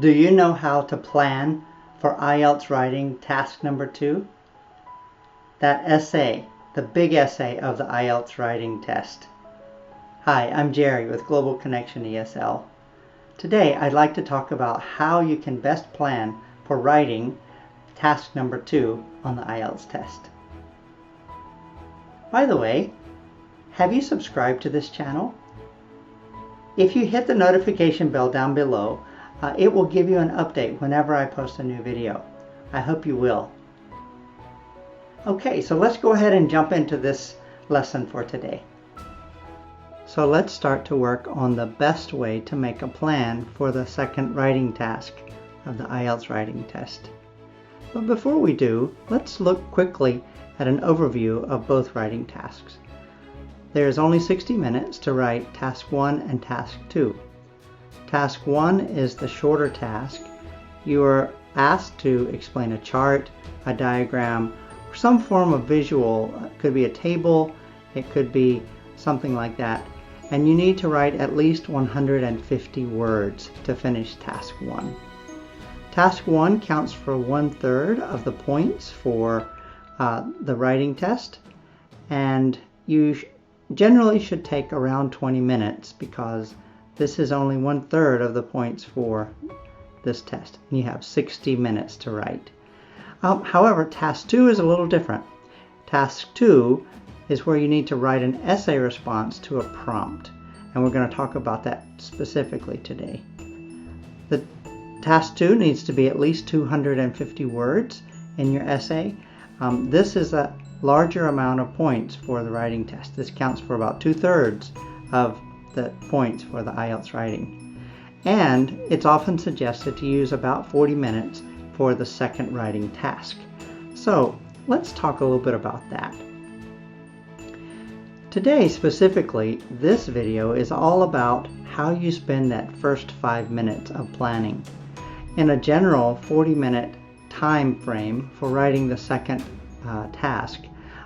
Do you know how to plan for IELTS writing task number 2? That essay, the big essay of the IELTS writing test. Hi, I'm Jerry with Global Connection ESL. Today I'd like to talk about how you can best plan for writing task number 2 on the IELTS test. By the way, have you subscribed to this channel? If you hit the notification bell down below, it will give you an update whenever I post a new video. I hope you will. Okay, so let's go ahead and jump into this lesson for today. So let's start to work on the best way to make a plan for the second writing task of the IELTS writing test. But before we do, let's look quickly at an overview of both writing tasks. There is only 60 minutes to write Task 1 and Task 2. Task 1 is the shorter task. You are asked to explain a chart, a diagram, or some form of visual. It could be a table, it could be something like that. And you need to write at least 150 words to finish Task 1. Task 1 counts for 1/3 of the points for the writing test, and you generally should take around 20 minutes because this is only 1/3 of the points for this test. And you have 60 minutes to write. However, Task 2 is a little different. Task 2 is where you need to write an essay response to a prompt. And we're going to talk about that specifically today. The Task 2 needs to be at least 250 words in your essay. This is a larger amount of points for the writing test. This counts for about 2/3 of the points for the IELTS writing. And it's often suggested to use about 40 minutes for the second writing task. So let's talk a little bit about that. Today specifically, this video is all about how you spend that first 5 minutes of planning. In a general 40-minute time frame for writing the second task,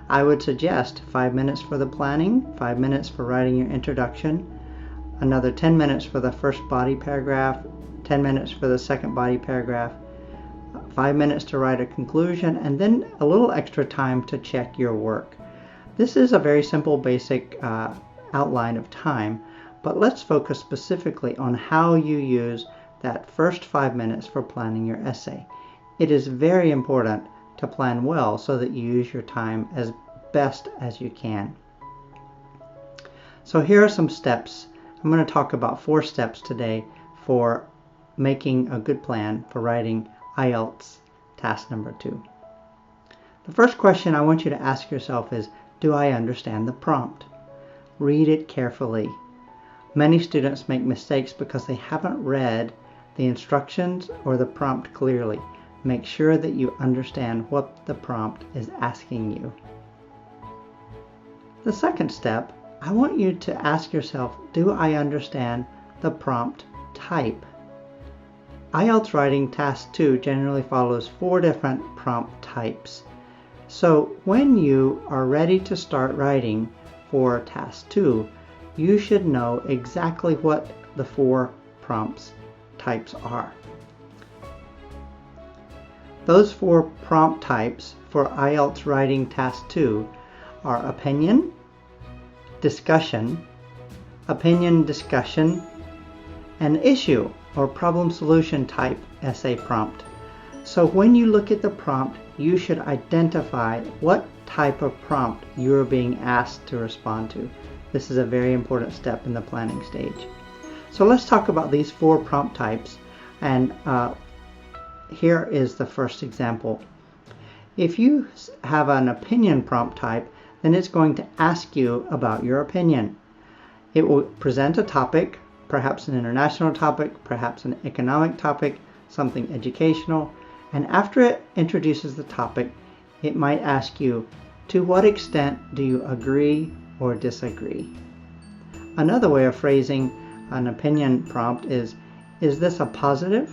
I would suggest 5 minutes for the planning, 5 minutes for writing your introduction, another 10 minutes for the first body paragraph, 10 minutes for the second body paragraph, 5 minutes to write a conclusion, and then a little extra time to check your work. This is a very simple, basic outline of time, but let's focus specifically on how you use that first 5 minutes for planning your essay. It is very important to plan well so that you use your time as best as you can. So here are some steps. I'm going to talk about 4 steps today for making a good plan for writing IELTS task number 2. The first question I want you to ask yourself is, do I understand the prompt? Read it carefully. Many students make mistakes because they haven't read the instructions or the prompt clearly. Make sure that you understand what the prompt is asking you. The second step, I want you to ask yourself, do I understand the prompt type? IELTS writing task 2 generally follows 4 different prompt types. So when you are ready to start writing for task 2, you should know exactly what the 4 prompts types are. Those 4 prompt types for IELTS writing task 2 are opinion, discussion, opinion discussion, and issue or problem solution type essay prompt. So when you look at the prompt, you should identify what type of prompt you are being asked to respond to. This is a very important step in the planning stage. So let's talk about these 4 prompt types, and here is the first example. If you have an opinion prompt type, then it's going to ask you about your opinion. It will present a topic, perhaps an international topic, perhaps an economic topic, something educational, and after it introduces the topic, it might ask you, to what extent do you agree or disagree? Another way of phrasing an opinion prompt is this a positive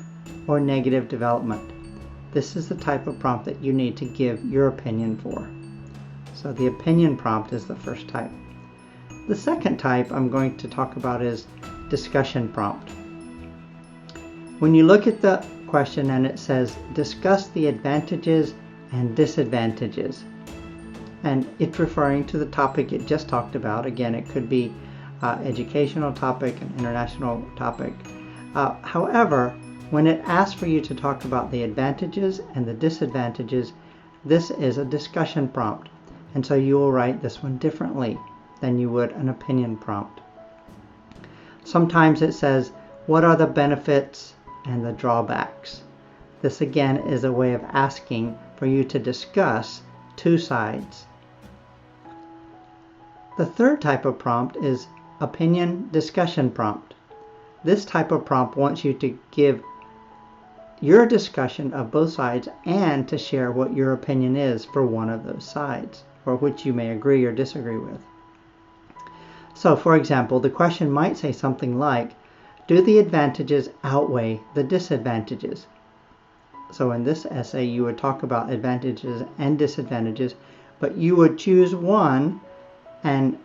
or negative development? This is the type of prompt that you need to give your opinion for. So the opinion prompt is the first type. The second type I'm going to talk about is discussion prompt. When you look at the question and it says, discuss the advantages and disadvantages, and it's referring to the topic it just talked about. Again, it could be educational topic, an international topic. However, when it asks for you to talk about the advantages and the disadvantages, this is a discussion prompt, and so you will write this one differently than you would an opinion prompt. Sometimes it says, what are the benefits and the drawbacks? This again is a way of asking for you to discuss two sides. The third type of prompt is opinion discussion prompt. This type of prompt wants you to give your discussion of both sides and to share what your opinion is for one of those sides, or which you may agree or disagree with. So, for example, the question might say something like, do the advantages outweigh the disadvantages? So in this essay, you would talk about advantages and disadvantages, but you would choose one and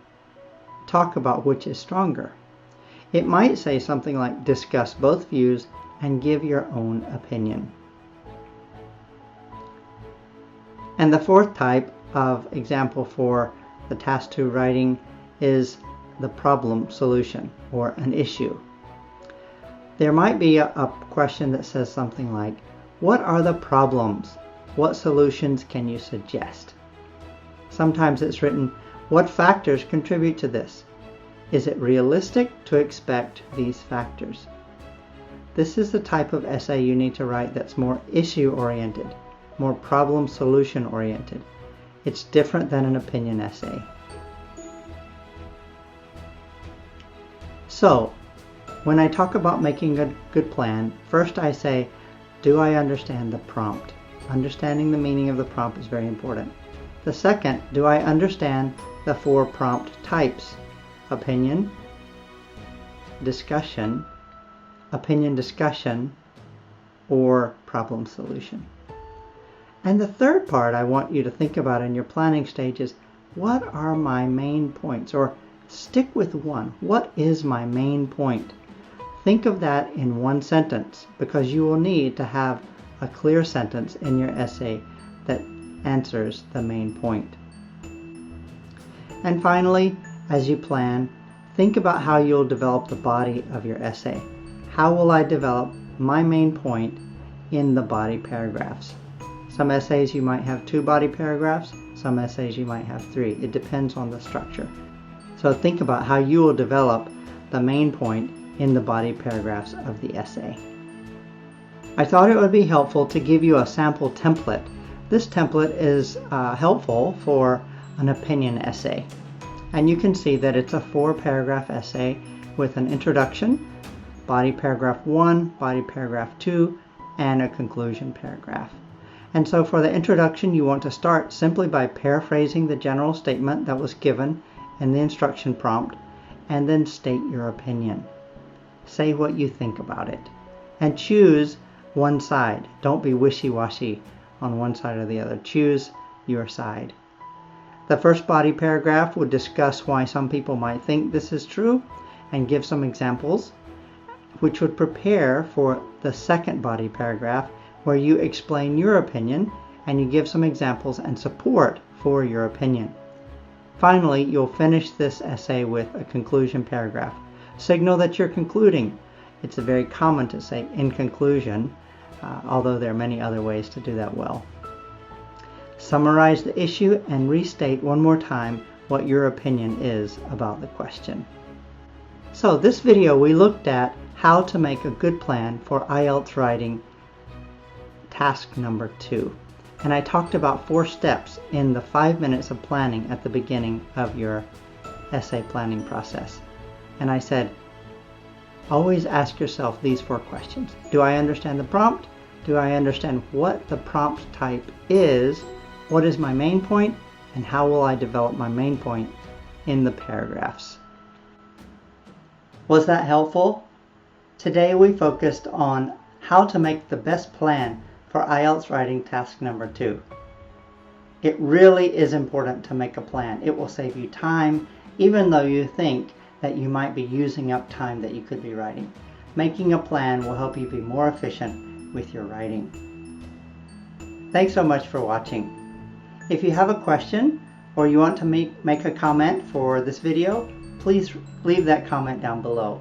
talk about which is stronger. It might say something like, discuss both views and give your own opinion. And the fourth type of example for the task 2 writing is the problem solution, or an issue. There might be a question that says something like, what are the problems? What solutions can you suggest? Sometimes it's written, what factors contribute to this? Is it realistic to expect these factors? This is the type of essay you need to write that's more issue-oriented, more problem-solution oriented. It's different than an opinion essay. So, when I talk about making a good plan, first I say, do I understand the prompt? Understanding the meaning of the prompt is very important. The second, do I understand the 4 prompt types? Opinion, discussion, or problem solution. And the third part I want you to think about in your planning stage is, what are my main points? Or stick with one. What is my main point? Think of that in one sentence, because you will need to have a clear sentence in your essay that answers the main point. And finally, as you plan, think about how you'll develop the body of your essay. How will I develop my main point in the body paragraphs? Some essays you might have 2 body paragraphs, some essays you might have 3. It depends on the structure. So think about how you will develop the main point in the body paragraphs of the essay. I thought it would be helpful to give you a sample template. This template is helpful for an opinion essay. And you can see that it's a 4-paragraph essay with an introduction, body paragraph 1, body paragraph 2, and a conclusion paragraph. And so for the introduction, you want to start simply by paraphrasing the general statement that was given in the instruction prompt, and then state your opinion. Say what you think about it, and choose one side. Don't be wishy-washy on one side or the other. Choose your side. The first body paragraph would discuss why some people might think this is true and give some examples, which would prepare for the second body paragraph, where you explain your opinion and you give some examples and support for your opinion. Finally, you'll finish this essay with a conclusion paragraph. Signal that you're concluding. It's very common to say in conclusion, although there are many other ways to do that well. Summarize the issue and restate one more time what your opinion is about the question. So this video we looked at how to make a good plan for IELTS writing task number 2. And I talked about 4 steps in the 5 minutes of planning at the beginning of your essay planning process. And I said, always ask yourself these 4 questions. Do I understand the prompt? Do I understand what the prompt type is? What is my main point? And how will I develop my main point in the paragraphs? Was that helpful? Today we focused on how to make the best plan for IELTS writing task number 2. It really is important to make a plan. It will save you time, even though you think that you might be using up time that you could be writing. Making a plan will help you be more efficient with your writing. Thanks so much for watching. If you have a question or you want to make a comment for this video, please leave that comment down below.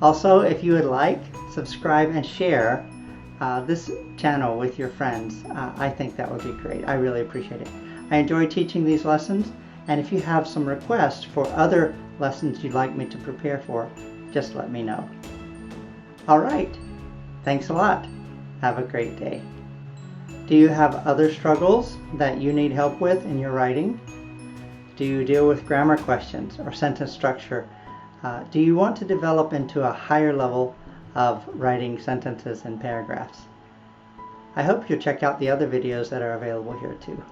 Also, if you would like, subscribe and share this channel with your friends. I think that would be great. I really appreciate it. I enjoy teaching these lessons, and if you have some requests for other lessons you'd like me to prepare for, just let me know. All right. Thanks a lot. Have a great day. Do you have other struggles that you need help with in your writing? Do you deal with grammar questions or sentence structure? Do you want to develop into a higher level of writing sentences and paragraphs? I hope you'll check out the other videos that are available here too.